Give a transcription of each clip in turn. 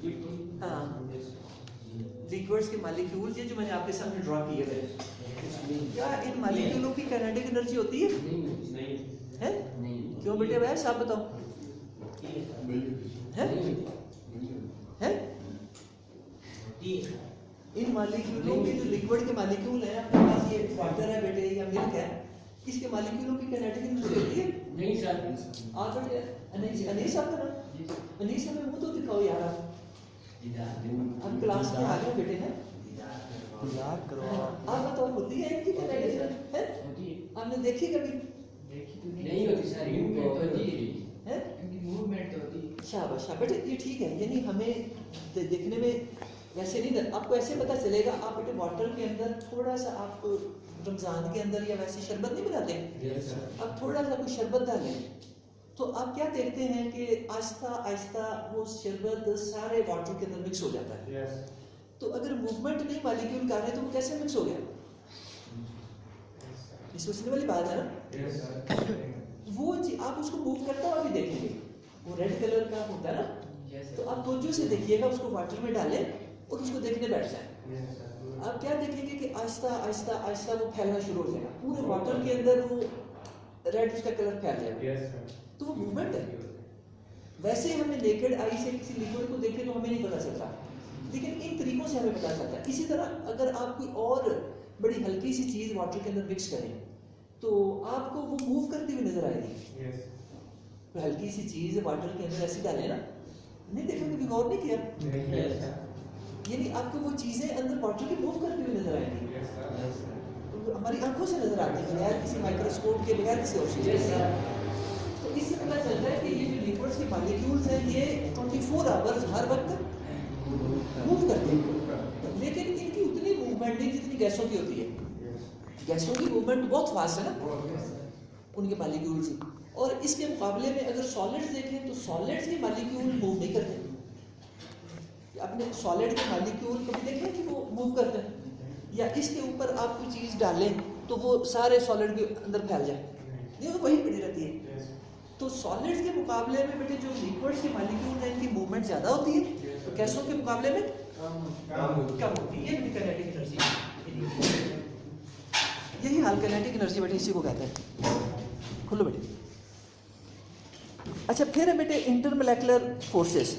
हाँ, लिक्विड्स के मॉलिक्यूल्स ये जो मैंने आपके सामने ड्रॉ किए थे, क्या इन मॉलिक्यूलों की काइनेटिक एनर्जी होती है? नहीं है? क्यों बेटे वैसे आप बताओ? है? है? इन मॉलिक्यूलों के जो लिक्विड के मॉलिक्यूल हैं, आपके पास ये वाटर है बेटे या मिल्क है, इसके मॉलिक्यूलों की काइनेटिक एनर्जी होती है? नहीं सर। आप बेटे अनीस आप ना, अनीस हमें मुंह तो दिखाओ यार आप हम क्लास में आ गए बेटे हैं यार करो आप बताओ होती है इनकी काइनेटिक एनर्जी है? आपने देखी कभी? नहीं होती सर, मूवमेंट होती है, मूवमेंट होती है। शाबाश बेटे ये ठीक है, यानी हमें देखने में वैसे नहीं, आपको ऐसे पता चलेगा। आप बेटे बॉटल के अंदर थोड़ा सा, आप रमजान के अंदर या वैसे शरबत नहीं बनाते, अब थोड़ा सा कोई शरबत डालें तो आप क्या देखते हैं कि आहिस्ता आहिस्ता वो शरबत सारे वाटर के अंदर मिक्स हो जाता है। तो अगर मूवमेंट नहीं मॉलिक्यूल कर रहे तो वो कैसे मिक्स हो गया? ये सोचने वाली बात है ना। वो आप उसको मूव करता हुआ भी देखेंगे, वो रेड कलर का होता है ना, तो आप तवज्जो से देखिएगा, उसको वाटर में डालें और उसको देखने बैठ जाए। आप क्या देखेंगे कि आहिस्ता आहिस्ता आहिस्ता वो फैलना शुरू हो जाएगा, पूरे वाटर के अंदर वो रेड उसका कलर फैल जाएगा। तो वो मूवमेंट है। वैसे हमें नेकेड आई से किसी लिक्विड को देखें तो हमें नहीं पता चलता, लेकिन इन तरीकों से हमें पता चलता है। इसी तरह अगर आप कोई और बड़ी हल्की सी चीज वाटर के अंदर मिक्स करें तो आपको वो मूव करती हुई नजर आएगी। तो हल्की सी चीज वाटर के अंदर ऐसी डालें ना, नहीं देखा कभी गौर नहीं किया, यानी आपको वो चीजें अंदर वाटर की मूव करती हुई नजर आएंगी। तो हमारी आंखों से नजर आती है बगैर किसी माइक्रोस्कोप के, बगैर किसी और चीज के। तो इससे पता चलता है कि ये जो लिक्विड्स के मॉलिक्यूल्स हैं ये 24 आवर्स हर वक्त मूव करते हैं, लेकिन इनकी उतनी मूवमेंट नहीं जितनी गैसों की होती है। गैसों की मूवमेंट बहुत फास्ट है ना उनके मॉलिक्यूल्स की, और इसके मुकाबले में अगर सॉलिड्स देखें तो सॉलिड्स के मॉलिक्यूल मूव नहीं करते। अपने सॉलिड के मॉलिक्यूल कभी देखें कि वो मूव करते हैं, या इसके ऊपर आप कोई चीज़ डालें तो वो सारे सॉलिड के अंदर फैल जाए, नहीं वो वही पड़ी रहती है। तो सॉलिड्स के मुकाबले में बेटे जो लिक्विड्स के मॉलिक्यूल हैं इनकी मूवमेंट ज़्यादा होती है, तो गैसों के मुकाबले में कम होती है। ये काइनेटिक एनर्जी, यही हाल काइनेटिक एनर्जी बेटे इसी को कहते हैं। खुलो बेटे। अच्छा फिर है बेटे इंटरमोलेकुलर फोर्सेस।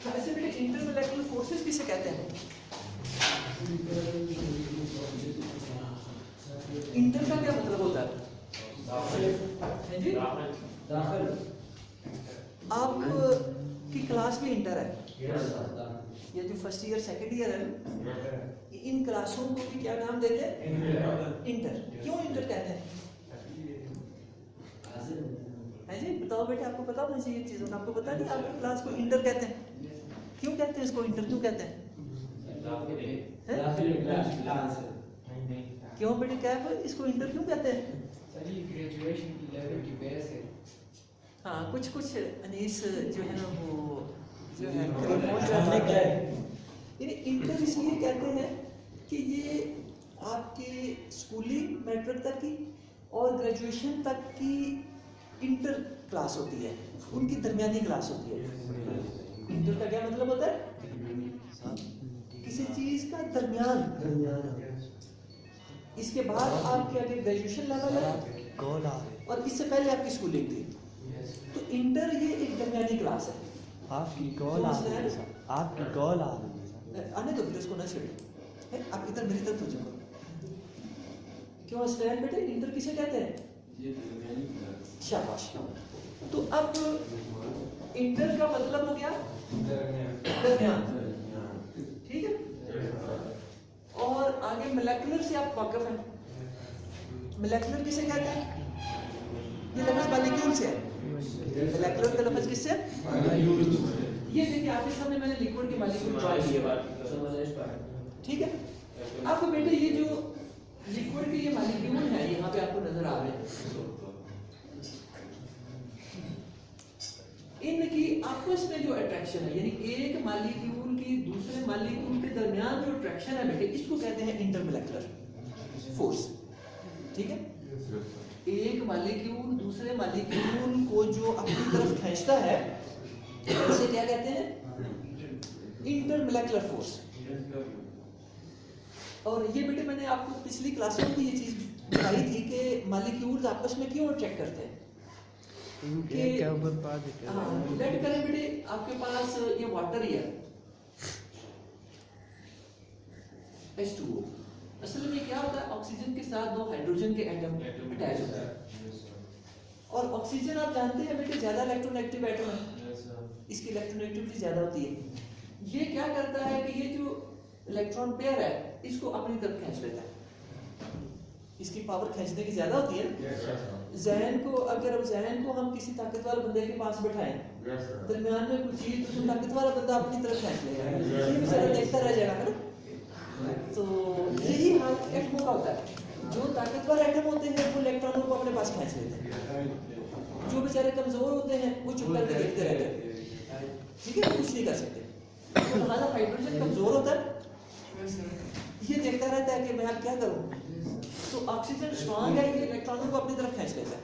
ऐसे बेटे इंटरमोलेकुलर फोर्सेस किसे कहते हैं? इंटर का क्या मतलब होता है? जी आप की क्लास में इंटर है, ये जो फर्स्ट ईयर सेकंड ईयर है ना, इन क्लासों को भी क्या नाम देते हैं? इंटर। क्यों इंटर कहते हैं? है जी बताओ बेटे, आपको पता होना चाहिए चीज़ों का, आपको पता नहीं आपकी क्लास को इंटर कहते हैं? क्यों कहते हैं इसको इंटर, क्यों कहते हैं? क्यों बेटे क्या है इसको इंटर क्यों कहते हैं? ग्रेजुएशन की लेवल की बेस है। हाँ कुछ अनीस जो है ना वो जो है पहुंच जाने का यानी इंटर इसलिए कहते हैं कि ये आपके स्कूलिंग मैट्रिक तक की और ग्रेजुएशन तक की इंटर क्लास होती है, उनकी दरमियानी क्लास होती है। इंटर का क्या मतलब होता है? किसी चीज का दरमियान। इसके बाद आपके आगे ग्रेजुएशन लेवल है और इससे पहले आपकी स्कूलिंग थी, तो इंटर ये एक दरमियानी क्लास है। आपकी कॉल आ रही है, आपकी कॉल आ रही है, आने दो फिर उसको ना छेड़ो, आप इधर मेरी तरफ हो जाओ। क्यों स्टैंड बेटे इंटर किसे कहते हैं? शाबाश। तो अब इंटर का मतलब हो गया दरमियान, ठीक है। और आगे मोलेकुलर से आप वाकिफ हैं। मोलेकुलर किसे कहते हैं? ये लफ्ज़ मॉलिक्यूल से है। मोलेकुलर का लफ्ज़ किससे? ये देखिए आपके सामने मैंने लिक्विड के मॉलिक्यूल ड्रॉ किए, ठीक है। अब बेटे ये जो लिक्विड के ये मॉलिक्यूल है यहाँ पे आपको नजर आ रहे हैं, इनकी आपको आपस में जो अट्रैक्शन है, यानी एक मॉलिक्यूल की दूसरे मॉलिक्यूल के दरमियान जो अट्रैक्शन है बेटे, इसको कहते हैं इंटरमोलेकुलर फोर्स। ठीक है, एक मॉलिक्यूल दूसरे मॉलिक्यूल को जो अपनी तरफ खींचता है उसे क्या कहते हैं? इंटरमोलेकुलर फोर्स। और ये बेटे मैंने आपको पिछली क्लास में भी ये चीज बताई थी कि मॉलिक्यूल्स आपस में क्यों अट्रैक्ट करते हैं। लेट करें बेटे आपके पास ये वाटर ही है H2O। असल में क्या होता है, ऑक्सीजन के साथ दो हाइड्रोजन के एटम अटैच होता है, और ऑक्सीजन आप जानते हैं बेटे ज्यादा इलेक्ट्रोनेगेटिव एटम है, इसकी इलेक्ट्रोनेगेटिविटी ज्यादा होती है। ये क्या करता है कि ये जो इलेक्ट्रॉन पेयर है इसको अपनी तरफ खींच लेता है, इसकी पावर खींचने की ज्यादा होती है। जहन को अगर हम किसी ताकतवर बंदे के पास बैठाएं, दरमियान में कुछ चीज तो ताकतवर बंदा अपनी तरफ खींच लेगा, ये बेचारा देखता रह जाएगा ना। तो यही हाल एटमों का होता है, जो ताकतवर एटम होते हैं वो इलेक्ट्रॉनों को अपने पास खींच लेते हैं, जो बेचारे कमजोर होते हैं वो चुप करके देखते रहते हैं। ठीक है, कुछ नहीं कर सकते। तो हमारा हाइड्रोजन कमजोर होता है, ये देखता रहता है कि मैं अब क्या करूं। तो ऑक्सीजन स्ट्रांग है, ये इलेक्ट्रॉनों को अपनी तरफ खींच लेता है।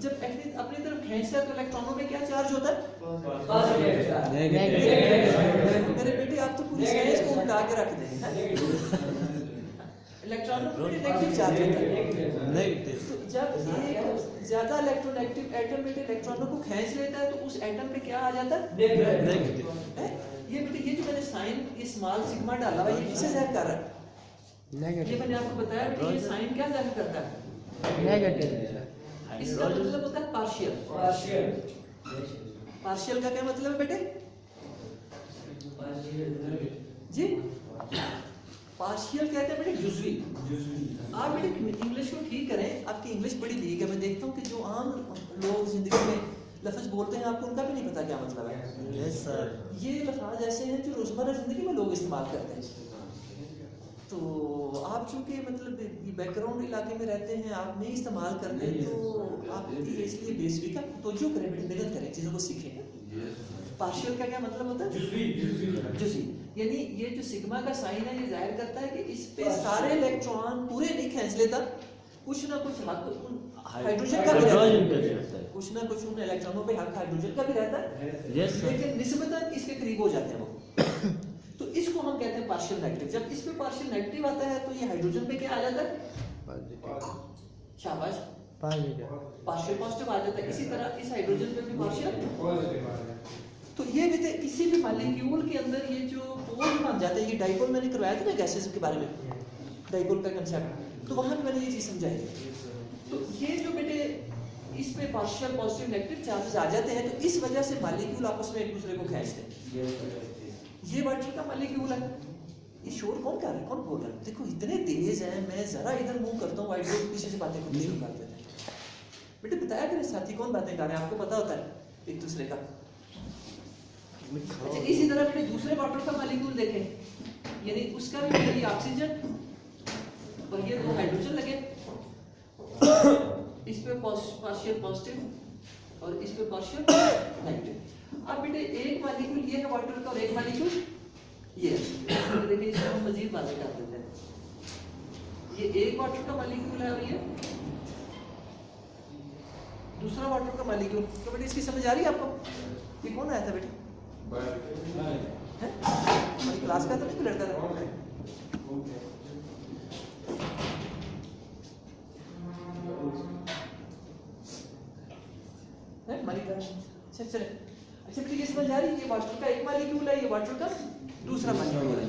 जब अपनी तरफ खींचता है तो इलेक्ट्रॉनों में क्या चार्ज होता है? मेरे बेटे आप तो पूरी साइंस को उल्टा के रख देंगे। इलेक्ट्रॉनों में नेगेटिव चार्ज होता है। तो जब एक ज्यादा इलेक्ट्रोनेगेटिव एटम बेटे इलेक्ट्रॉनों को खींच लेता है तो उस एटम पे क्या आ जाता है? नेगेटिव। ये बेटे ये जो मैंने साइन ये स्मॉल सिग्मा डाला हुआ, ये किसे ज़ाहिर कर रहा है? नेगेटिव। ये मैंने आपको बताया कि ये साइन क्या ज़ाहिर करता है? नेगेटिव। इसका मतलब होता है पार्शियल। पार्शियल का क्या मतलब है बेटे? जी, पार्शियल कहते हैं बेटे जुज़वी। आप बेटे इंग्लिश को ठीक करें, आपकी इंग्लिश बड़ी वीक है। मैं देखता हूँ कि जो आम लोग जिंदगी में लफ्ज़ बोलते हैं आपको उनका भी नहीं पता क्या मतलब है। yes, sir. ये लफ्ज़ ऐसे हैं जो रोज़मर्रा ज़िंदगी में लोग इस्तेमाल करते हैं। तो आप चूँकि मतलब बैकग्राउंड इलाके में रहते हैं, आप नहीं इस्तेमाल करते, तो आप इसलिए बेसिक का तवज्जो करें बेटे, मेहनत करें, चीज़ों को सीखें। पार्शियल का क्या मतलब होता है? जुज़वी। यानी ये जो सिग्मा का साइन है ये जाहिर करता है कि इस पे सारे इलेक्ट्रॉन पूरे नहीं खींच लेता, कुछ ना कुछ हक हाइड्रोजन का भी रहता है, कुछ ना कुछ उन इलेक्ट्रॉनों पे हक हाइड्रोजन का भी रहता है, लेकिन निस्बतन इसके करीब हो जाते हैं वो। तो इसको हम कहते हैं पार्शियल नेगेटिव। जब इस पे पार्शियल नेगेटिव आता है तो ये हाइड्रोजन पे क्या आ जाता है? शाबाश, पार्शियल पॉजिटिव आ जाता है। इसी तरह इस हाइड्रोजन पे भी पार्शियल पॉजिटिव आ जाता है। तो ये भी किसी भी मॉलिक्यूल के अंदर ये जो पोल बन जाते हैं, ये डाइपोल मैंने करवाया था ना गैसेस के बारे में, डाइपोल का कंसेप्ट, तो वहां पे मैंने ये चीज समझाई। तो ये जो बेटे इस पे पार्शियल पॉजिटिव नेगेटिव चार्जेस आ जाते हैं, तो इस वजह से मॉलिक्यूल आपस में एक दूसरे को खींचते हैं। ये वाटर का मॉलिक्यूल है, ये शोर कौन कर रहा है, कौन बोल रहा है? देखो इतने तेज हैं, मैं जरा इधर मुंह करता हूँ, वाइट बोर्ड पीछे से बातें खुद शुरू कर देते हैं। बेटे बताया कि साथी कौन बातें कर रहे हैं, आपको पता होता है एक दूसरे का। अच्छा, इसी तरह बेटे दूसरे वाटर का मॉलिक्यूल देखें, यानी उसका भी ये ऑक्सीजन और ये दो हाइड्रोजन लगे, इस पे पार्शियल पॉजिटिव और इस पे पार्शियल नेगेटिव। अब बेटे एक मॉलिक्यूल ये है वाटर का और एक मॉलिक्यूल ये है। देखिए इसको हम मजीद बातें कर देते हैं। ये एक वाटर का मॉलिक्यूल है और ये दूसरा वाटर का मॉलिक्यूल। तो बेटे इसकी समझ आ रही है आपको? ये कौन आया था बेटे? हमारी क्लास का तो नहीं लड़का था। हमारी क्लास चले। अच्छा बेटे ये समझ आ रही है, ये वाटर का एक मॉलिक्यूल है, ये वाटर का दूसरा मॉलिक्यूल है।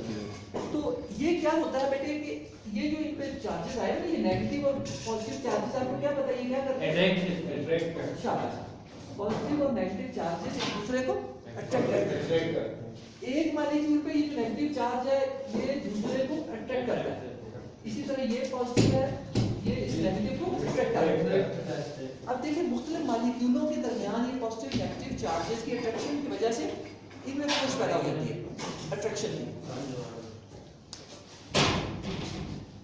तो ये क्या होता है बेटे कि ये जो इन पे चार्जेस आए ना, ये नेगेटिव और पॉजिटिव चार्जेस, आपको क्या पता है ये क्या करते हैं? शाबाश, पॉजिटिव और नेगेटिव चार्जेस एक दूसरे को अट्रैक्ट करते हैं। एक मॉलिक्यूल पे ये जो नेगेटिव चार्ज है ये दूसरे को अट्रैक्ट करता है, इसी तरह ये पॉजिटिव है, ये इस नेगेटिव को अट्रैक्ट करता है। अब देखिए मुख्तलिफ मॉलिक्यूलों के दरमियान ये पॉजिटिव नेगेटिव चार्जेस की अट्रैक्शन की वजह से इनमें फोर्स पैदा हो जाती है, अट्रैक्शन की।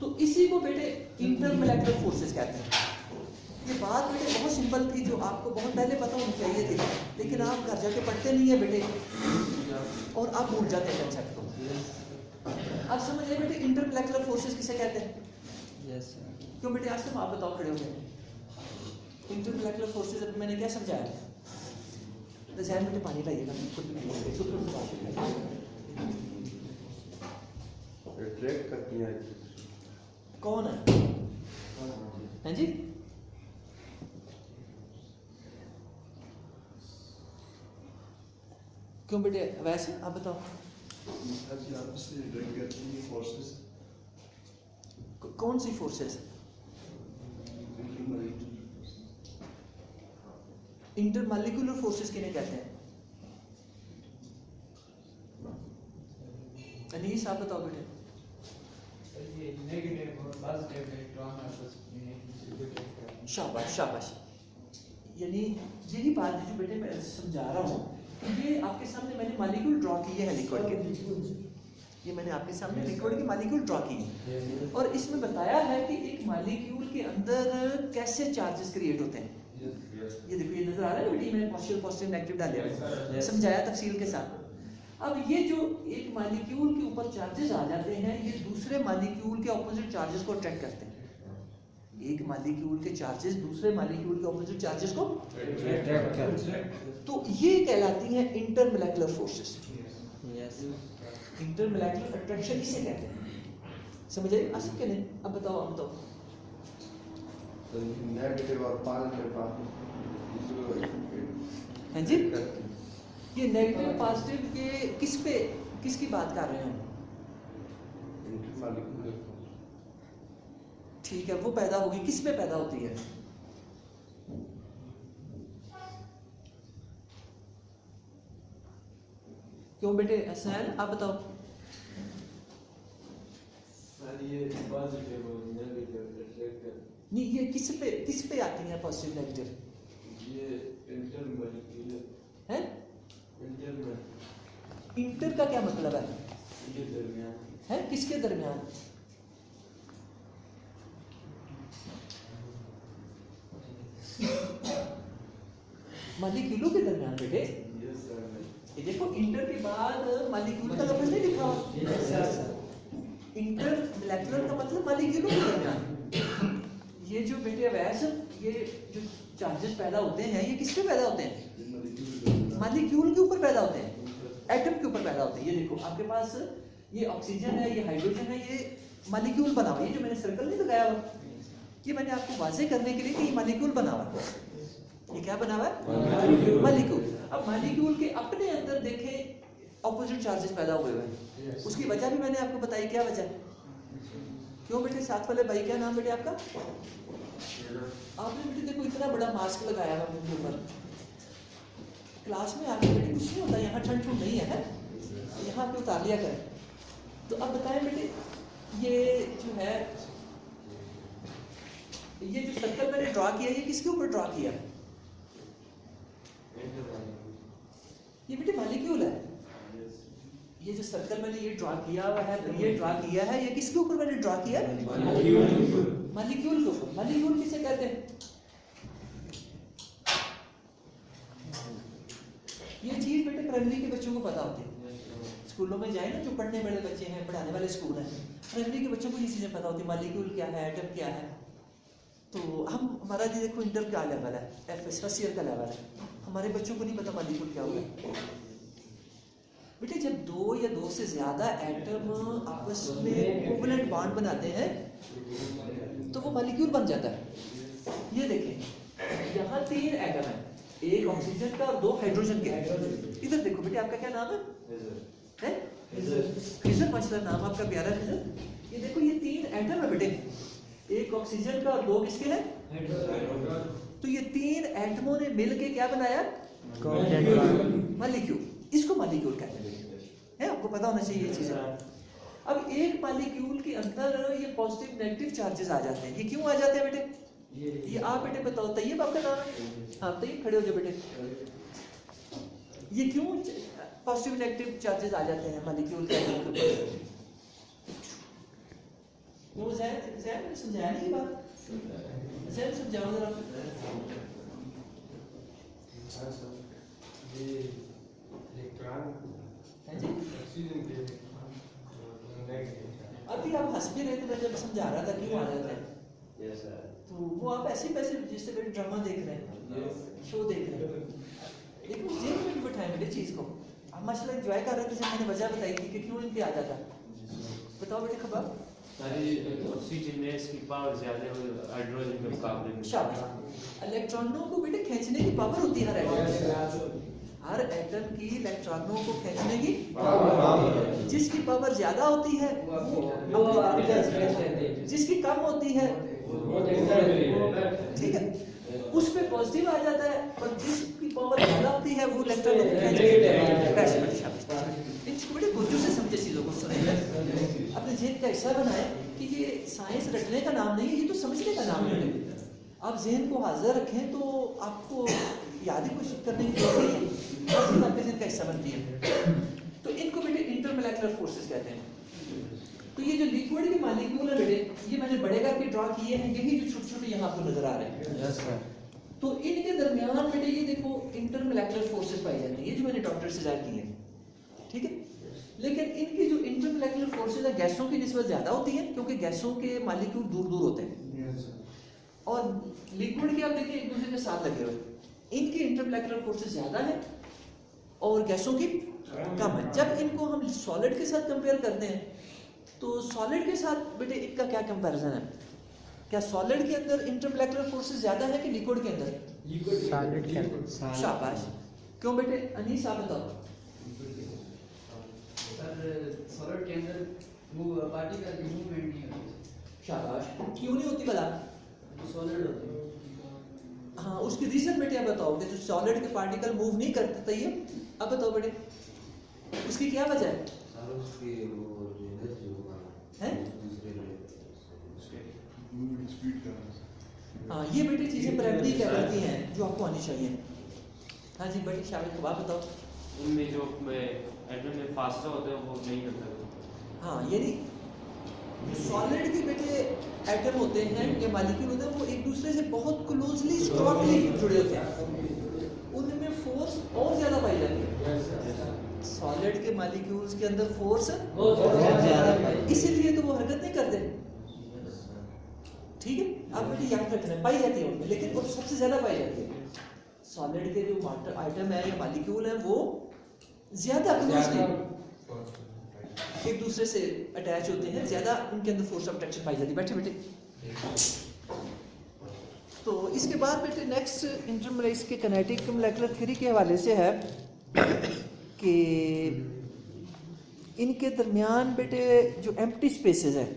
तो इसी को बेटे इंटरमोलेकुलर फोर्सेस कहते हैं। ये बात बेटे बहुत सिंपल थी जो आपको बहुत पहले पता होनी चाहिए थी, लेकिन आप घर जाके पढ़ते नहीं है बेटे और आप भूल जाते हैं कंसेप्ट को। अब समझिए बेटे इंटरमोलेकुलर फोर्सेस किसे कहते हैं? Yes sir. क्यों बेटे आज तुम आप बताओ खड़े हो गए। इंटरमोलेकुलर फोर्सेस अभी मैंने क्या समझाया? जहन बेटे पानी लाइएगा, अट्रैक्ट करती हैं। कौन है? हैं जी? क्यों बेटे वैसे आप बताओ। कौन सी फोर्सेस? इंटरमॉलिक्यूलर फोर्सेस किन्हें कहते हैं? अनीस आप बताओ बेटे। ये नेगेटिव और पॉजिटिव इलेक्ट्रॉन आपस में एक दूसरे को अट्रैक्ट करते हैं। शाबाश शाबाश। यानी यही बात है जो बेटे मैं समझा रहा हूँ। ये आपके सामने मैंने मॉलिक्यूल ड्रॉ की है लिक्विड के, ये मैंने आपके सामने लिक्विड की मॉलिक्यूल ड्रॉ की है और इसमें बताया है कि एक मॉलिक्यूल के अंदर कैसे चार्जेस क्रिएट होते हैं। ये देखो, ये नजर आ रहा है बेटी, मैंने पॉजिटिव पॉजिटिव नेगेटिव डाले हुए समझाया तफसील के साथ। अब ये जो एक मॉलिक्यूल के ऊपर चार्जेस आ जाते हैं, ये दूसरे मॉलिक्यूल के ऑपोजिट चार्जेस को अट्रैक्ट करते हैं। एक मॉलिक्यूल के चार्जेस दूसरे मॉलिक्यूल के ऑपोजिट चार्जेस को अट्रैक्ट कर। तो ये कहलाती हैं इंटरमोलेकुलर फोर्सेस। यस। इंटरमोलेकुलर अट्रैक्शन इसे कहते हैं। समझ आए आसिफ के नहीं? अब बताओ, अब बताओ। नेगेटिव और पॉजिटिव हैं जी? ये नेगेटिव पॉजिटिव के किस पे, किसकी बात कर रहे हैं हम? ठीक है, वो पैदा होगी, किस पे पैदा होती है? क्यों बेटे हसनैन आप बताओ। ये पॉजिटिव और नेगेटिव अट्रैक्ट नहीं, ये किस पे आती है पॉजिटिव नेगेटिव? ये इंटरमोलेकुलर है। इंटर का क्या मतलब है? ये दरमियान है किसके दरमियान? मॉलिक्यूलों के दरमियान बेटे। ये देखो, इंटर के बाद मॉलिक्यूल का लफ्ज नहीं लिखा हुआ। इंटरमोलेकुलर का मतलब मॉलिक्यूलों के दरमियान। ये जो बेटे वैसे ये जो चार्जेस पैदा होते हैं, ये किस पे पैदा होते हैं? मॉलिक्यूल के ऊपर पैदा होते हैं, एटम के ऊपर पैदा होते हैं। ये देखो आपके पास ये ऑक्सीजन है, ये हाइड्रोजन है, ये मॉलिक्यूल बना हुआ है। ये जो मैंने सर्कल नहीं लगाया हुआ, ये मैंने आपको वाज़ेह करने के लिए कि ये मॉलिक्यूल बना हुआ है। ये क्या बना हुआ है? मॉलिक्यूल। अब मॉलिक्यूल के अपने अंदर देखें ऑपोजिट चार्जेस पैदा हुए हैं। उसकी वजह भी मैंने आपको बताई। क्या वजह? क्यों बेटे साथ वाले भाई, क्या नाम बेटे आपका? आपने बेटे देखो इतना बड़ा मास्क लगाया हुआ मुंह के ऊपर। क्लास में आके बेटे कुछ नहीं होता, यहाँ ठंड ठंड नहीं है, यहाँ पे उतार लिया करें। तो अब बताएं बेटे, ये जो है, ये जो सर्कल मैंने ड्रॉ किया, ये किसके ऊपर ड्रॉ किया? ये बेटे मॉलिक्यूल है। ये जो सर्कल मैंने ये ड्रॉ किया हुआ है, ये ड्रॉ किया है, ये किसके ऊपर मैंने ड्रॉ किया? मॉलिक्यूल के ऊपर। मॉलिक्यूल किसे कहते हैं? ये चीज बेटे प्राइमरी के बच्चों को पता होती है। स्कूलों में जाए ना, जो पढ़ने वाले बच्चे हैं, पढ़ाने वाले स्कूल हैं, प्राइमरी के बच्चों को ये चीजें पता होती है। मॉलिक्यूल क्या है, एटम क्या है। तो हम हमारा ये देखो इंटर का लेवल है, फर्स्ट ईयर का लेवल है, हमारे बच्चों को नहीं पता मॉलिक्यूल क्या होगा। बेटे जब दो या दो से ज्यादा एटम आपस में कोवलेंट बॉन्ड बनाते हैं तो वो मॉलिक्यूल बन जाता है। ये देखें, यहाँ 3 एटम है, एक ऑक्सीजन का और 2 हाइड्रोजन के। इधर देखो बेटे, आपका क्या नाम है? खिजर माशाल्लाह, नाम आपका प्यारा खिजर। ये देखो, ये 3 एटम है बेटे, एक ऑक्सीजन का और 2 किसके हैं? तो ये 3 एटमों ने मिलके क्या बनाया? मॉलिक्यूल। इसको मॉलिक्यूल कहते हैं, आपको पता होना चाहिए ये चीज। अब एक मॉलिक्यूल के अंदर ये पॉजिटिव नेगेटिव चार्जेस आ जाते हैं। ये क्यों आ जाते हैं बेटे? ये आप बेटे बताओ। तैयब आपका नाम है? हाँ तैयब, खड़े हो जाओ बेटे। ये क्यों पॉजिटिव नेगेटिव चार्जेस आ जाते हैं मॉलिक्यूल के अंदर? वो समझाया नहीं ये बात? सर समझाओ जरा। ये इलेक्ट्रॉन हाँ जी, ऑक्सीजन के नेगेटिव अभी आप हंस भी रहे थे, मैं जब समझा रहा था क्यों आ जाता है, यस सर तो वो आप ऐसे जैसे कोई ड्रामा देख रहे हैं, शो देख रहे हैं, लेकिन जेल में भी बैठाए मेरे चीज को। आप मसला एंजॉय कर रहे थे जब मैंने वजह बताई थी कि क्यों इनके आ जाता। बताओ बेटे खबर। सारी ऑक्सीजन में इसकी पावर ज्यादा है हाइड्रोजन के मुकाबले में। शाबाश। इलेक्ट्रॉनों को बेटे खींचने की पावर होती है हर एटम की इलेक्ट्रॉनों को खींचने की जिसकी पावर ज्यादा होती है जिसकी कम होती है ठीक है उस पे पॉजिटिव आ जाता है, और जिसकी पावर ज्यादा होती है वो इलेक्ट्रॉनों को खींचने की बड़े गुज्जू से समझे चीजों को सुने, अपने ज़हन का हिस्सा बनाए कि ये साइंस रटने का नाम नहीं है, ये तो समझने का नाम है। आप ज़हन को हाजिर रखें तो आपको याद ही कुछ करने की जरूरत नहीं है, आपके ज़हन का हिस्सा बनती है। तो इनको बेटे इंटरमोलेकुलर फोर्सेस कहते हैं। तो ये जो लिक्विड के मॉलिक्यूल है बेटे, ये मैंने बड़े करके ड्रॉ किए हैं, यही जो छोटे छोटे यहाँ आपको नजर आ रहे हैं। Yes sir. तो इनके दरमियान बेटे ये देखो इंटरमोलेकुलर फोर्सेस पाई जाती हैं, ये जो मैंने डॉक्टर से जाहिर की है, ठीक है। लेकिन इनकी जो इंटरमोलेकुलर फोर्सेस है गैसों की निस्बत ज्यादा होती है, क्योंकि गैसों के मॉलिक्यूल दूर दूर होते हैं, और लिक्विड के आप देखिए एक दूसरे के साथ लगे हुए। इनकी इंटरमोलेकुलर फोर्सेस ज्यादा है और गैसों की कम है। जब इनको हम सॉलिड के साथ कंपेयर करते हैं तो सॉलिड के साथ बेटे इनका क्या कंपैरिजन है? क्या सॉलिड के अंदर इंटरमोलेकुलर फोर्सेस ज्यादा है कि लिक्विड के अंदर? सॉलिड के अंदर। शाबाश। क्यों बेटे? अनीस आप बताओ। सर सॉलिड के अंदर वो पार्टिकल की मूवमेंट नहीं होती। शाबाश। क्यों नहीं होती भला? सॉलिड होती है। हाँ, उसकी रीजन बेटे आप बताओ कि जो सॉलिड के पार्टिकल मूव नहीं करते ये, अब बताओ बेटे उसकी क्या वजह है? हैं? हाँ, ये बेटे चीजें प्राइमरी लेवल की हैं जो आपको आनी चाहिए। हाँ जी बेटे शामिल जवाब बताओ। उनमें जो एटम में फासला होता है वो नहीं करता। हाँ, यानी सॉलिड के बेटे एटम होते हैं या मॉलिक्यूल होते हैं, वो एक दूसरे से बहुत क्लोजली स्ट्रॉन्गली जुड़े होते हैं, उनमें फोर्स और ज्यादा पाई जाती है। सॉलिड के मॉलिक्यूल्स के अंदर फोर्स बहुत ज्यादा, इसीलिए तो वो हरकत नहीं करते, ठीक है। आप बेटे याद रखना, पाई जाती है उनमें, लेकिन वो सबसे ज्यादा पाई जाती है। सॉलिड के जो आइटम है या मॉलिक्यूल है वो ज्यादा क्लोजली एक दूसरे से अटैच होते हैं, ज्यादा उनके अंदर फोर्स ऑफ अट्रैक्शन पाई जाती है। बैठे बेटे। तो इसके बाद बेटे नेक्स्ट इंटरमोलेकुलर के किनेटिक मोलेकुलर थ्योरी के हवाले से है कि इनके दरमियान बेटे जो एम्प्टी स्पेसेस है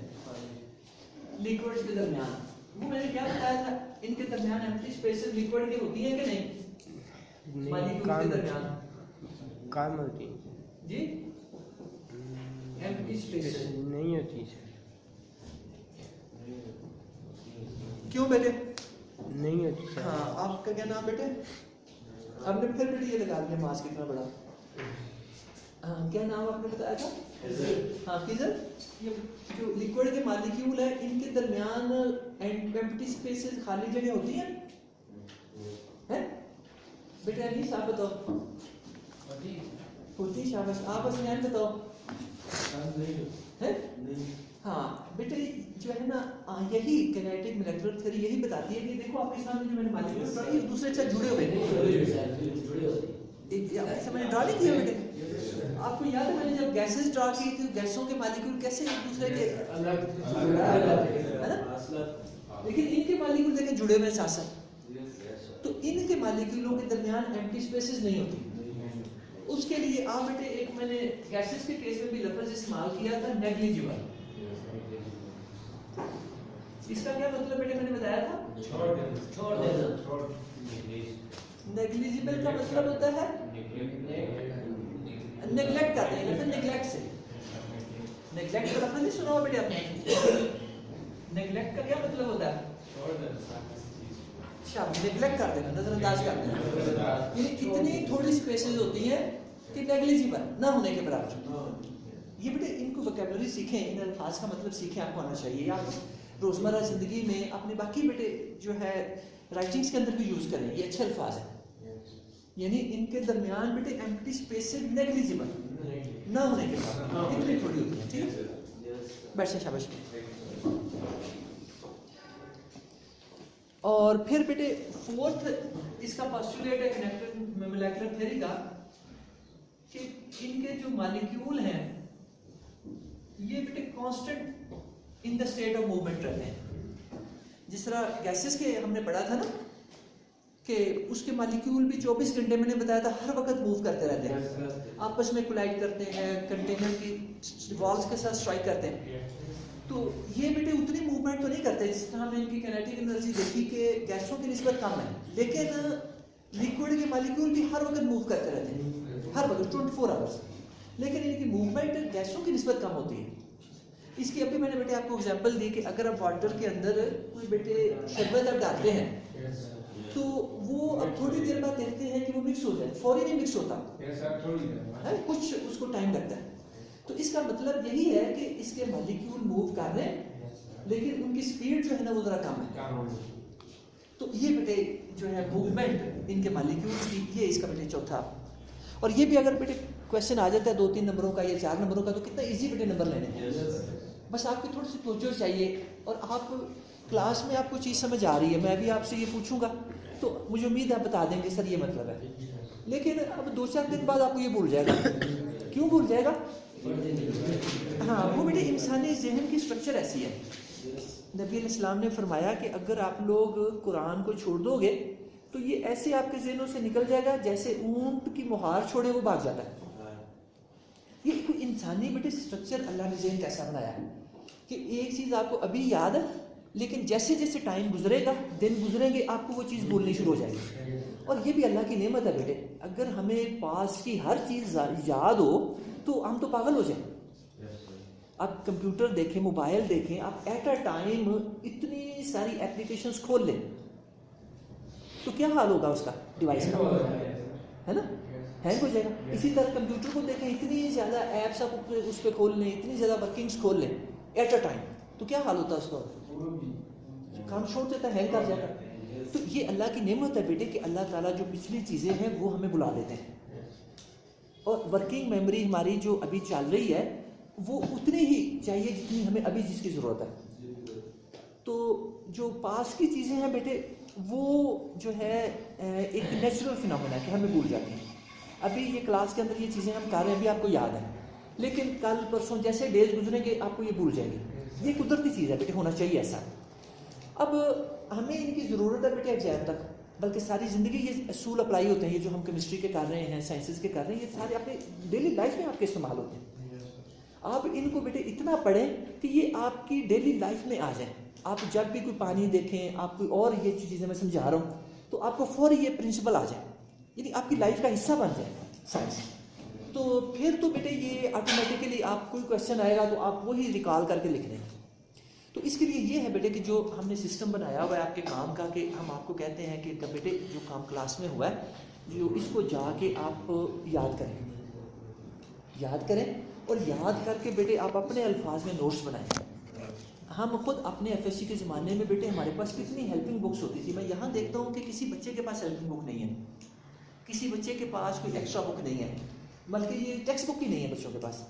लिक्विड्स के दरमियान, वो मैंने क्या बताया था, इनके दरमियान एम्प्टी स्पेसेस लिक्विड की होती है कि नहीं? मॉलिक्यूल के दरमियान काम होती जी एम्प्टी स्पेसेस नहीं होती सर। क्यों बेटे? नहीं होती सर। हाँ, आपका क्या नाम बेटे? आपने फिर बेटे ये लगा दिया मास्क इतना बड़ा। हाँ, क्या नाम आपने बताया था? हाँ किजर। ये जो लिक्विड के मॉलिक्यूल है इनके दरमियान एम्प्टी स्पेसेस खाली जगह होती हैं हैं बेटे? अभी आप बताओ। होती। शाबाश। आप असलियान बताओ। है? हाँ बेटे जो है ना, यही किनेटिक मोलेकुलर थ्योरी यही बताती है कि देखो आपके सामने जो मैंने मॉलिक्यूल ड्रा किए एक दूसरे से जुड़े हुए हैं। आपके सामने ड्रा नहीं किया बेटे? आपको याद है मैंने जब गैसेस ड्रा की थी, गैसों के मॉलिक्यूल कैसे एक दूसरे के अलग है ना, लेकिन इनके मॉलिक्यूल देखें जुड़े हुए साथ साथ। तो इनके मॉलिक्यूलों के दरमियान एम्प्टी स्पेसेस नहीं होती। उसके लिए आप बेटे एक मैंने गैसेस के केस में भी लफ्ज इस्तेमाल किया था, नेग्लिजिबल। इसका क्या मतलब बेटे मैंने बताया था? छोड़ देना। नेग्लिजिबल का मतलब होता है नेग्लेक्ट करते हैं, लफ्ज नेग्लेक्ट से। नेग्लेक्ट का लफ्ज नहीं सुना होगा बेटे आपने? नेग्लेक्ट का क्या मतलब होता है? नेग्लेक्ट कर देना, नजरअंदाज कर देना। ये इतनी थोड़ी स्पेसेस होती हैं कि नेग्लिजिबल ना होने के बराबर। ये बेटे इनको वोकैबुलरी सीखें, इन अल्फाज का मतलब सीखें, आपको आना चाहिए। आप रोज़मर्रा ज़िंदगी में अपने बाकी बेटे जो है राइटिंग्स के अंदर भी यूज़ करें, ये अच्छे अल्फाज हैं। यानी इनके दरमियान बेटे एम्प्टी स्पेसेस नेग्लिजिबल ना होने के बाद इतनी थोड़ी होती है, ठीक है। बैठ से शाबाश। और फिर बेटे फोर्थ इसका पोस्टुलेट है कनेक्टेड मोलेकुलर थ्योरी का कि इनके जो मॉलिक्यूल हैं ये बेटे constant in the state of movement रहते हैं। जिस तरह गैसेस के हमने पढ़ा था ना कि उसके मॉलिक्यूल भी 24 घंटे मैंने बताया था हर वक्त मूव करते रहते हैं, आपस में कोलाइड करते हैं, कंटेनर की वॉल्स के साथ स्ट्राइक करते हैं। तो ये बेटे उतनी मूवमेंट तो नहीं करते जिस तरह हमने इनकी काइनेटिक एनर्जी देखी कि गैसों की निस्बत कम है, लेकिन लिक्विड के मॉलिक्यूल भी हर वक्त मूव करते रहते हैं, हर वक्त 24 आवर्स, लेकिन इनकी मूवमेंट गैसों की निस्बत कम होती है। इसकी अभी मैंने बेटे आपको एग्जांपल दी कि अगर आप वाटर के अंदर कोई बेटे शरबत आप डालते हैं तो वो अब थोड़ी देर बाद देखते हैं कि वो मिक्स हो जाए, फौरी नहीं मिक्स होता है, कुछ उसको टाइम लगता है। तो इसका मतलब यही है कि इसके मॉलिक्यूल मूव कर रहे हैं लेकिन उनकी स्पीड जो है ना वो जरा कम है। तो ये बेटे जो है मूवमेंट इनके मॉलिक्यूल्स की, ये इसका बेटे चौथा। और ये भी अगर बेटे क्वेश्चन आ जाता है 2-3 नंबरों का या 4 नंबरों का तो कितना इजी बेटे नंबर लेने हैं। बस आपकी थोड़ी सी तवज्जो चाहिए और आप क्लास में आपको चीज़ समझ आ रही है, मैं भी आपसे ये पूछूंगा तो मुझे उम्मीद है आप बता देंगे सर ये मतलब है, लेकिन अब 2-4 दिन बाद आपको ये भूल जाएगा। क्यों भूल जाएगा? हाँ, वो बेटे इंसानी जहन की स्ट्रक्चर ऐसी है। नबी अलैहिस्सलाम ने फरमाया कि अगर आप लोग कुरान को छोड़ दोगे तो ये ऐसे आपके जहनों से निकल जाएगा जैसे ऊंट की मुहार छोड़े वो भाग जाता है। ये कोई इंसानी बेटे स्ट्रक्चर अल्लाह ने जहन कैसा बनाया है कि एक चीज़ आपको अभी याद है लेकिन जैसे जैसे टाइम गुजरेगा, दिन गुजरेंगे, आपको वो चीज़ भूलनी शुरू हो जाएगी। और ये भी अल्लाह की नेमत है बेटे, अगर हमें पास की हर चीज़ याद हो तो हम तो पागल हो जाए। आप कंप्यूटर देखें, मोबाइल देखें, आप एट अ टाइम इतनी सारी एप्लीकेशंस खोल लें तो क्या हाल होगा उसका डिवाइस का, है ना, हैंग हो जाएगा। इसी तरह कंप्यूटर को देखें, इतनी ज़्यादा ऐप्स आप उस पर खोल लें, इतनी ज़्यादा वर्किंग्स खोल लें एट अ टाइम तो क्या हाल होता है उसका, काम छोड़ देता है, हैंग कर जाता है। तो ये अल्लाह की नेमत है बेटे कि अल्लाह ताला जो पिछली चीज़ें हैं वो हमें बुला देते हैं और वर्किंग मेमोरी हमारी जो अभी चल रही है वो उतनी ही चाहिए जितनी हमें अभी जिसकी ज़रूरत है। तो जो पास की चीज़ें हैं बेटे वो जो है एक नेचुरल फिनोमेना है कि हमें भूल जाते हैं। अभी ये क्लास के अंदर ये चीज़ें हम कर रहे हैं, अभी आपको याद है, लेकिन कल परसों जैसे डेज गुजरेंगे आपको ये भूल जाएगी। ये कुदरती चीज़ है बेटे, होना चाहिए ऐसा। अब हमें इनकी ज़रूरत है बेटे एग्जाम तक, बल्कि सारी ज़िंदगी ये असूल अप्लाई होते हैं, ये जो हम केमिस्ट्री के कर रहे हैं, साइंसेस के कर रहे हैं, ये सारे अपने डेली लाइफ में आपके इस्तेमाल होते हैं। आप इनको बेटे इतना पढ़ें कि ये आपकी डेली लाइफ में आ जाए। आप जब भी कोई पानी देखें, आप कोई और ये चीज़ें मैं समझा रहा हूँ तो आपको फौरी ये प्रिंसिपल आ जाए, यानी आपकी लाइफ का हिस्सा बन जाए साइंस। तो फिर तो बेटे ये ऑटोमेटिकली आप कोई क्वेश्चन आएगा तो आप वही रिकॉल करके लिख देंगे। तो इसके लिए ये है बेटे कि जो हमने सिस्टम बनाया हुआ है आपके काम का, कि हम आपको कहते हैं कि बेटे जो काम क्लास में हुआ है जो इसको जाके आप याद करें और याद करके बेटे आप अपने अल्फाज में नोट्स बनाएं। हम खुद अपने एफएससी के ज़माने में बेटे हमारे पास कितनी हेल्पिंग बुक्स होती थी। मैं यहाँ देखता हूँ कि किसी बच्चे के पास हेल्पिंग बुक नहीं है, किसी बच्चे के पास कोई एक्स्ट्रा बुक नहीं है, बल्कि ये टेक्स्ट बुक ही नहीं है बच्चों के पास।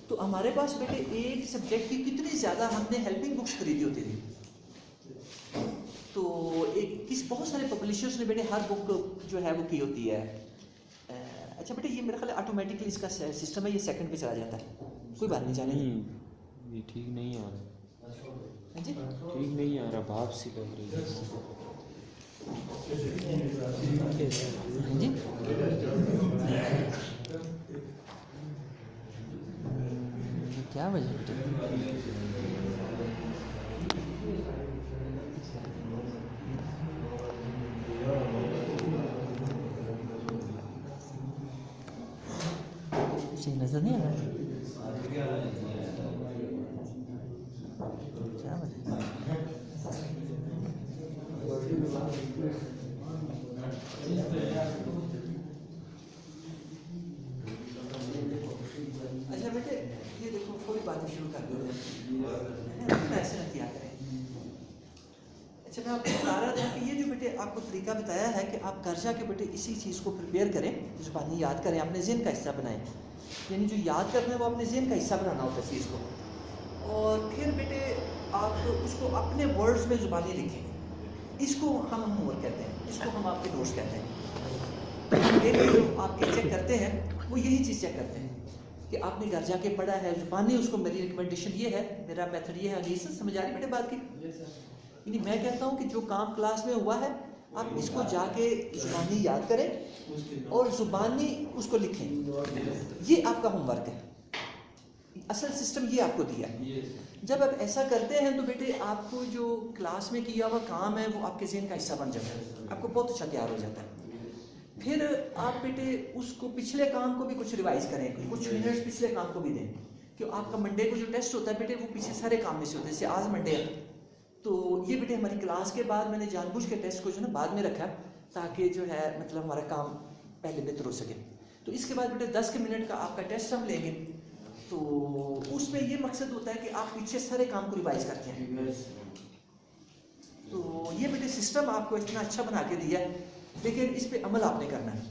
तो हमारे पास बेटे एक सब्जेक्ट की कितनी ज़्यादा हमने हेल्पिंग बुक्स खरीदी होती थी। तो बहुत सारे पब्लिशर्स ने बेटे हर बुक जो है वो की होती है। अच्छा बेटे ये मेरा ख्याल ऑटोमेटिकली इसका सिस्टम है, ये सेकंड पे चला जाता है, कोई बात नहीं जाने। ये ठीक नहीं आ रहा, जी ठीक नहीं आ रहा, भाप सी लग रही है। जी क्या वजह नजर नहीं आ रहा, क्या वजह? अच्छा बेटे ये देखो कोई बातें शुरू कर दो, ऐसे ना किया करें। अच्छा, मैं आपको बता रहा था कि ये जो बेटे आपको तरीका बताया है कि आप घर जाके बेटे इसी चीज़ को प्रिपेयर करें, ज़ुबानी याद करें, अपने ज़हन का हिस्सा बनाएं। यानी जो याद करना है वो अपने ज़हन का हिस्सा बनाना होता है चीज़ को, और फिर बेटे आप उसको अपने वर्ड्स में ज़ुबानी लिखें। इसको हम होमवर्क कहते हैं, इसको हम आपके नोट्स कहते हैं। एक जो आपके चेक करते हैं वो यही चीज़ चेक करते हैं कि आपने घर जाके पढ़ा है ज़ुबानी। उसको मेरी रिकमेंडेशन ये है, मेरा मेथड ये है। अनीस समझ आ रही बेटे बात की? यानी मैं कहता हूँ कि जो काम क्लास में हुआ है आप इसको जाके ज़ुबानी याद करें और ज़ुबानी उसको लिखें। ये आपका होमवर्क है, असल सिस्टम ये आपको दिया। जब आप ऐसा करते हैं तो बेटे आपको जो क्लास में किया हुआ काम है वो आपके ज़हन का हिस्सा बन जाता है, आपको बहुत अच्छा तैयार हो जाता है। फिर आप बेटे उसको पिछले काम को भी कुछ रिवाइज करें, कुछ मिनट्स पिछले काम को भी दें। कि आपका मंडे को जो टेस्ट होता है बेटे वो पीछे सारे काम में से होते हैं। जैसे आज मंडे है तो ये बेटे हमारी क्लास के बाद मैंने जानबूझ के टेस्ट को जो ना बाद में रखा ताकि जो है मतलब हमारा काम पहले बेहतर हो सके। तो इसके बाद बेटे 10 के मिनट का आपका टेस्ट हम लेंगे, तो उसमें ये मकसद होता है कि आप पीछे सारे काम को रिवाइज करते हैं। तो ये बेटे सिस्टम आपको इतना अच्छा बना के दिया है, लेकिन इस पे अमल आपने करना है।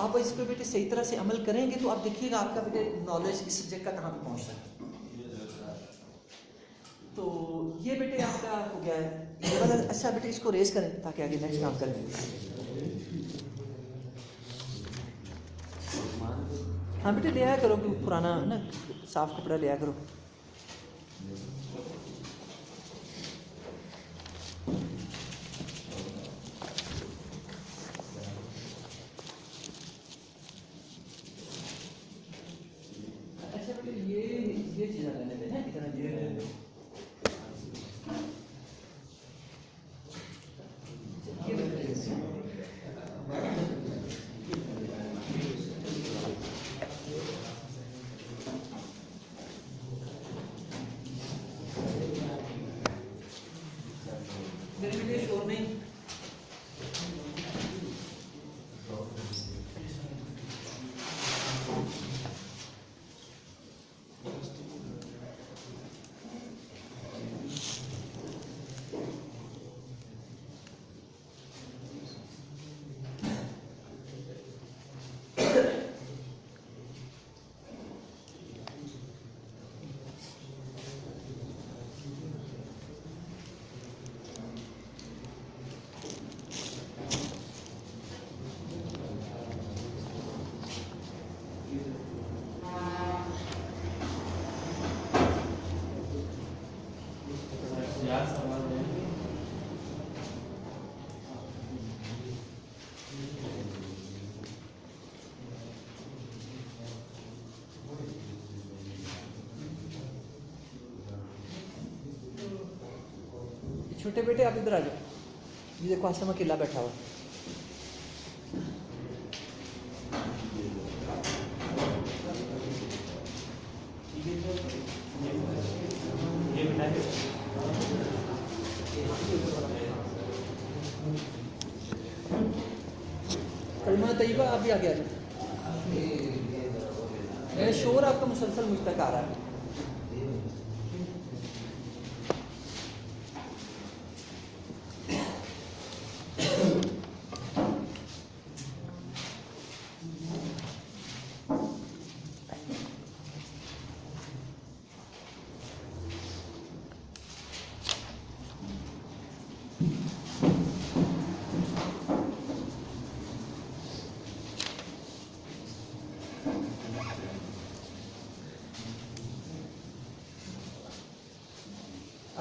आप इस पे बेटे सही तरह से अमल करेंगे तो आप देखिएगा आपका बेटे नॉलेज इस सब्जेक्ट का कहाँ पे पहुँचता है। तो ये बेटे आपका हो गया है ये वाला। अच्छा बेटे इसको रेस करें ताकि आगे नेक्स्ट काम करें। हाँ बेटे ले आया करो, पुराना ना साफ कपड़ा ले आया करो। अच्छा बेटे ये चीज़ लेने दें हैं कितना ये मेरे बेटे शोर नहीं। छोटे बेटे आप इधर आ जाओ। ये देखो आसम अकेला बैठा हुआ। कलमा तैयबा आप भी आगे आ जाओ। मेरा शोर आपका मुसलसल मुझ तक आ रहा है।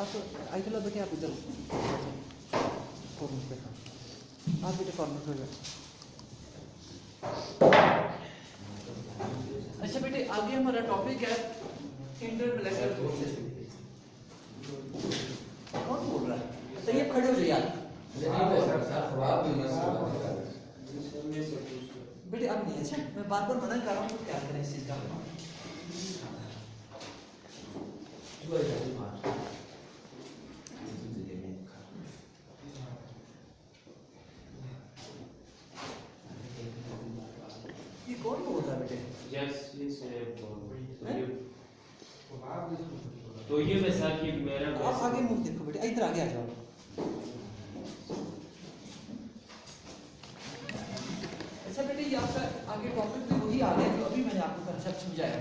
आप आइतला बेटे आप इधर कॉर्नर पे, आप बेटे कॉर्नर पे जाओ। अच्छा बेटे आगे हमारा टॉपिक है इंटरमोलेक्युलर फोर्सेस। कौन बोल रहा है? तो ये खड़े हो जाइए यार बेटे। अब नहीं, अच्छा मैं बार बार मना कर रहा हूँ, क्या करें इस चीज का। ये कौन बोल रहा है बेटे? तो ये वैसा कि मेरा आप आगे मुंह देखो बेटे, इधर आगे आ जाओ। अच्छा बेटे ये आपका आगे टॉपिक में वही आ गया जो अभी मैंने आपको कंसेप्ट समझाया।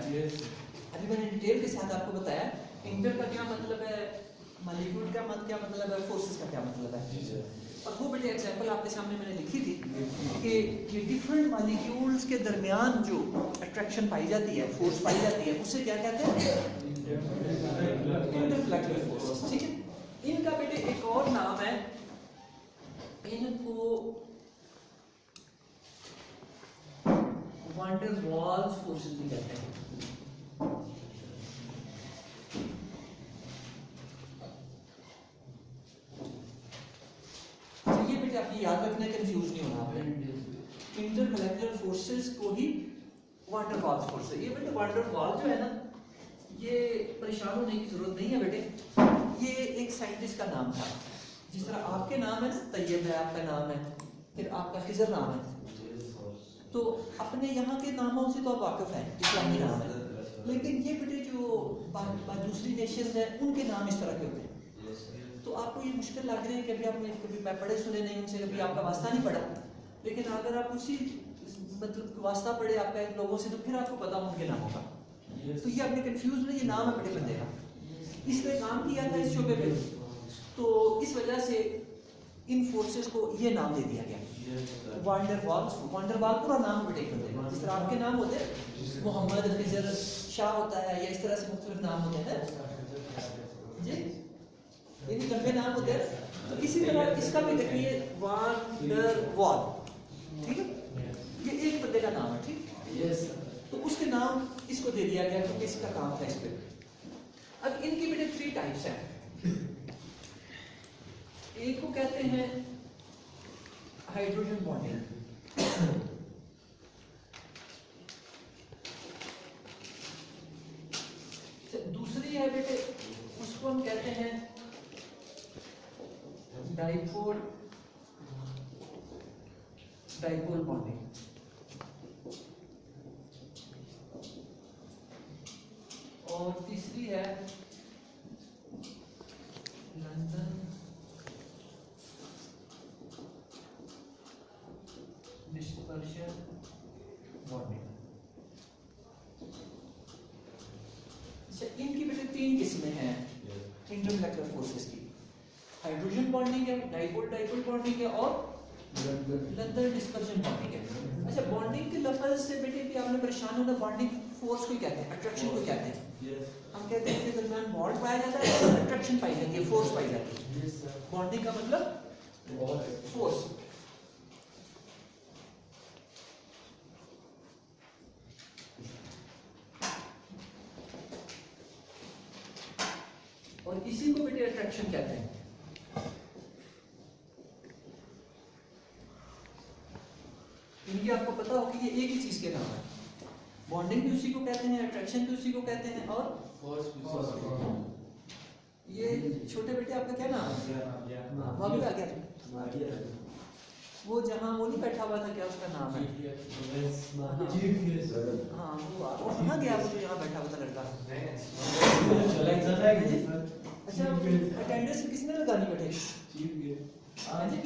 अभी मैंने डिटेल के साथ आपको बताया इंटर का क्या मतलब है, मॉलिक्यूल का क्या मतलब है, फोर्सेस का क्या मतलब है। और वो बेटे एग्जांपल आपके सामने मैंने लिखी थी कि ये डिफरेंट मॉलिक्यूल्स के दरमियान जो अट्रैक्शन पाई जाती है, फोर्स पाई जाती है, उसे क्या कहते हैं, इंटरमॉलिक्यूलर फोर्सेस। ठीक है, इनका बेटे एक और नाम है, इनको वान डेर वाल्स फोर्सेस भी कहते हैं। तो ये बेटे आपने याद रखना, कंफ्यूज नहीं होना आपने। इंटरमॉलिक्यूलर फोर्सेस को ही वान डेर वाल्स फोर्स। ये बेटे वान डेर वाल जो है ना, ये परेशान होने की जरूरत नहीं है बेटे, ये एक साइंटिस्ट का नाम था। जिस तरह आपके नाम है ना, तैयब है आपका नाम है, फिर आपका खिजर नाम है, तो अपने यहाँ के नामों से तो आप वाकिफ हैं, इस्लामी नाम है। लेकिन ये बेटे जो दूसरी नेशंस हैं, उनके नाम इस तरह के होते हैं। तो आपको ये मुश्किल लग रही है कि अभी आपने कभी पढ़े सुने नहीं उनसे, कभी आपका वास्ता नहीं पड़ा। लेकिन अगर आप उसी मतलब वास्ता पड़े आपका इन लोगों से, तो फिर आपको पता उनके नामों का। तो ये आपने कंफ्यूज नहीं, ये नाम है बड़े बंदे का, इसने काम किया था इस शोबे पे, तो इस वजह से इन फोर्सेस को ये नाम दे दिया गया, van der Waals. Van der वाल पूरा नाम बेटे बंदे का, जिस तरह आपके नाम होते हैं मोहम्मद, खिजर, शाह होता है, या इस तरह से मुख्तलिफ नाम होते हैं जी, इनके लंबे नाम होते हैं। तो इसी तरह इसका भी देखिए वान डेर वाल, ठीक है, ये एक बंदे का नाम है। ठीक, तो उसके नाम इसको दे दिया गया क्योंकि इसका काम था इस पे। अब इनकी बेटे 3 टाइप्स हैं। एक को कहते हैं हाइड्रोजन बॉन्डिंग, दूसरी है बेटे उसको हम कहते हैं डाइपोल बॉन्डिंग, और तीसरी है लंदन डिस्पर्शन बॉन्डिंग। अच्छा, इनकी बेटे 3 किस्में हैं इंटरमॉलिक्यूलर फोर्सेस की। हाइड्रोजन बॉन्डिंग है, डाइपोल बॉन्डिंग है, और लंदन डिस्पर्शन बॉन्डिंग है। अच्छा, बॉन्डिंग के लफ्ज से बेटे भी आपने परेशान होना, बॉन्डिंग फोर्स को कहते हैं, अट्रैक्शन को कहते हैं। हम कहते हैं कि दरमियान बॉन्ड पाया जाता है और अट्रैक्शन पाई जाती है, फोर्स पाई जाती है। बॉन्डिंग का मतलब फोर्स। और इसी को बेटे अट्रैक्शन कहते हैं। इनकी आपको पता हो कि ये एक ही चीज के नाम है, बॉन्डिंग भी उसी को कहते हैं, अट्रैक्शन भी उसी को कहते हैं, और फोर्स भी। ये छोटे बेटे आपका क्या नाम है, वहाँ भी आ गया वो जहाँ वो नहीं बैठा हुआ था, क्या उसका नाम है, हाँ वो कहाँ गया, वो जो यहाँ बैठा हुआ था लड़का। अच्छा, अटेंडेंस किसने लगानी बेटे? हाँ जी।